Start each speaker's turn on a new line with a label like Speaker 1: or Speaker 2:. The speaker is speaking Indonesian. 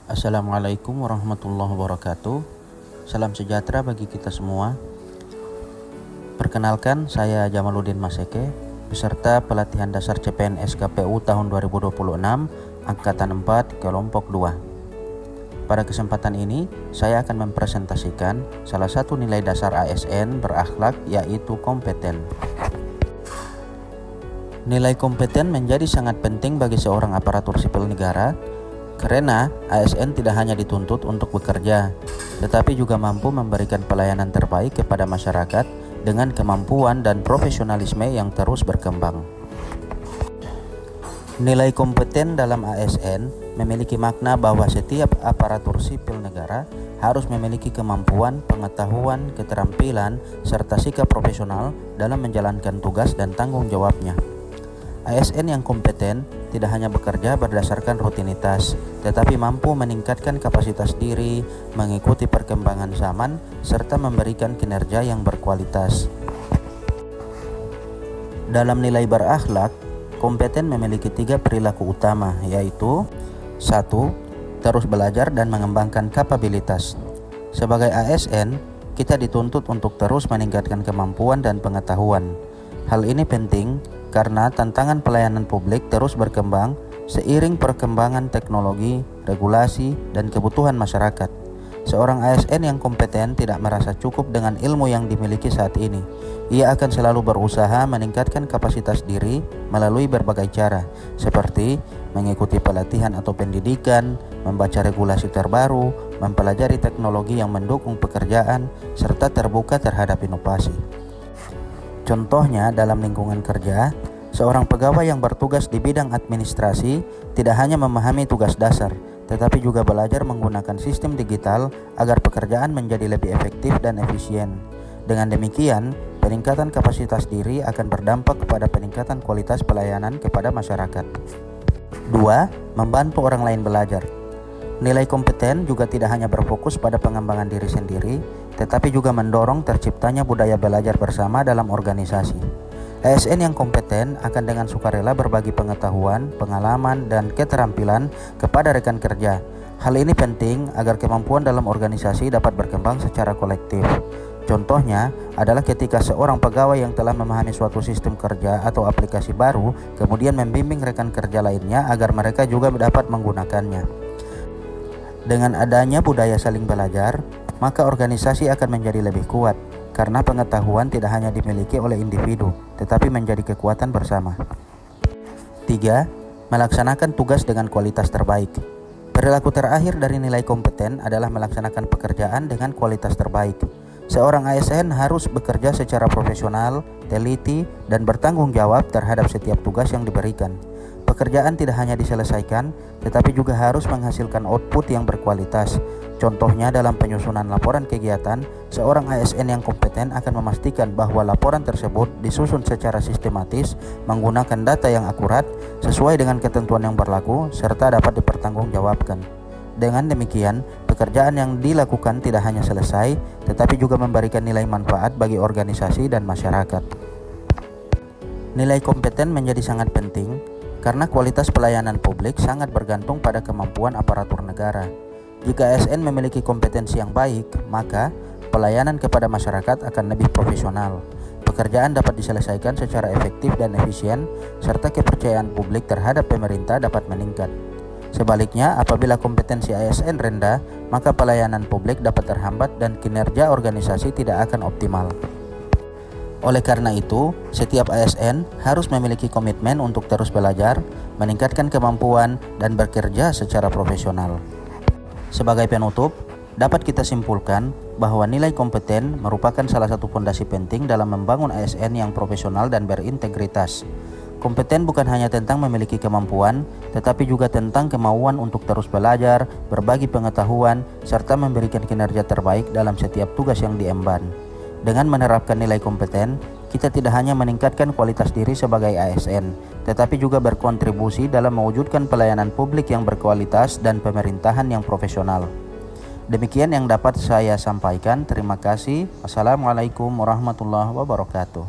Speaker 1: Assalamualaikum warahmatullahi wabarakatuh. Salam sejahtera bagi kita semua. Perkenalkan, saya Jamaluddin Maseke, peserta pelatihan dasar CPNS KPU tahun 2026, Angkatan 4, Kelompok 2. Pada kesempatan ini, saya akan mempresentasikan salah satu nilai dasar ASN berakhlak, yaitu kompeten. Nilai kompeten menjadi sangat penting bagi seorang aparatur sipil negara karena ASN tidak hanya dituntut untuk bekerja, tetapi juga mampu memberikan pelayanan terbaik kepada masyarakat dengan kemampuan dan profesionalisme yang terus berkembang. Nilai kompeten dalam ASN memiliki makna bahwa setiap aparatur sipil negara harus memiliki kemampuan, pengetahuan, keterampilan, serta sikap profesional dalam menjalankan tugas dan tanggung jawabnya. ASN yang kompeten tidak hanya bekerja berdasarkan rutinitas, tetapi mampu meningkatkan kapasitas diri, mengikuti perkembangan zaman, serta memberikan kinerja yang berkualitas. Dalam nilai berakhlak, kompeten memiliki 3 perilaku utama, yaitu 1. Terus belajar dan mengembangkan kapabilitas. Sebagai ASN, kita dituntut untuk terus meningkatkan kemampuan dan pengetahuan. Hal ini penting karena tantangan pelayanan publik terus berkembang seiring perkembangan teknologi, regulasi, dan kebutuhan masyarakat. Seorang ASN yang kompeten tidak merasa cukup dengan ilmu yang dimiliki saat ini. Ia akan selalu berusaha meningkatkan kapasitas diri melalui berbagai cara, seperti mengikuti pelatihan atau pendidikan, membaca regulasi terbaru, mempelajari teknologi yang mendukung pekerjaan, serta terbuka terhadap inovasi. Contohnya, dalam lingkungan kerja, seorang pegawai yang bertugas di bidang administrasi tidak hanya memahami tugas dasar, tetapi juga belajar menggunakan sistem digital agar pekerjaan menjadi lebih efektif dan efisien. Dengan demikian, peningkatan kapasitas diri akan berdampak kepada peningkatan kualitas pelayanan kepada masyarakat. 2. Membantu orang lain belajar. Nilai kompeten juga tidak hanya berfokus pada pengembangan diri sendiri, tetapi juga mendorong terciptanya budaya belajar bersama dalam organisasi. ASN yang kompeten akan dengan sukarela berbagi pengetahuan, pengalaman, dan keterampilan kepada rekan kerja. Hal ini penting agar kemampuan dalam organisasi dapat berkembang secara kolektif. Contohnya adalah ketika seorang pegawai yang telah memahami suatu sistem kerja atau aplikasi baru, kemudian membimbing rekan kerja lainnya agar mereka juga dapat menggunakannya. Dengan adanya budaya saling belajar, maka organisasi akan menjadi lebih kuat, karena pengetahuan tidak hanya dimiliki oleh individu, tetapi menjadi kekuatan bersama. 3. Melaksanakan tugas dengan kualitas terbaik. Perilaku terakhir dari nilai kompeten adalah melaksanakan pekerjaan dengan kualitas terbaik. Seorang ASN harus bekerja secara profesional, teliti, dan bertanggung jawab terhadap setiap tugas yang diberikan. Pekerjaan tidak hanya diselesaikan, tetapi juga harus menghasilkan output yang berkualitas. Contohnya dalam penyusunan laporan kegiatan, seorang ASN yang kompeten akan memastikan bahwa laporan tersebut disusun secara sistematis, menggunakan data yang akurat, sesuai dengan ketentuan yang berlaku, serta dapat dipertanggungjawabkan. Dengan demikian, pekerjaan yang dilakukan tidak hanya selesai, tetapi juga memberikan nilai manfaat bagi organisasi dan masyarakat. Nilai kompeten menjadi sangat penting karena kualitas pelayanan publik sangat bergantung pada kemampuan aparatur negara. Jika ASN memiliki kompetensi yang baik, maka pelayanan kepada masyarakat akan lebih profesional. Pekerjaan dapat diselesaikan secara efektif dan efisien, serta kepercayaan publik terhadap pemerintah dapat meningkat. Sebaliknya, apabila kompetensi ASN rendah, maka pelayanan publik dapat terhambat dan kinerja organisasi tidak akan optimal. Oleh karena itu, setiap ASN harus memiliki komitmen untuk terus belajar, meningkatkan kemampuan, dan bekerja secara profesional. Sebagai penutup, dapat kita simpulkan bahwa nilai kompeten merupakan salah satu fondasi penting dalam membangun ASN yang profesional dan berintegritas. Kompeten bukan hanya tentang memiliki kemampuan, tetapi juga tentang kemauan untuk terus belajar, berbagi pengetahuan, serta memberikan kinerja terbaik dalam setiap tugas yang diemban. Dengan menerapkan nilai kompeten, kita tidak hanya meningkatkan kualitas diri sebagai ASN, tetapi juga berkontribusi dalam mewujudkan pelayanan publik yang berkualitas dan pemerintahan yang profesional. Demikian yang dapat saya sampaikan. Terima kasih. Wassalamualaikum warahmatullahi wabarakatuh.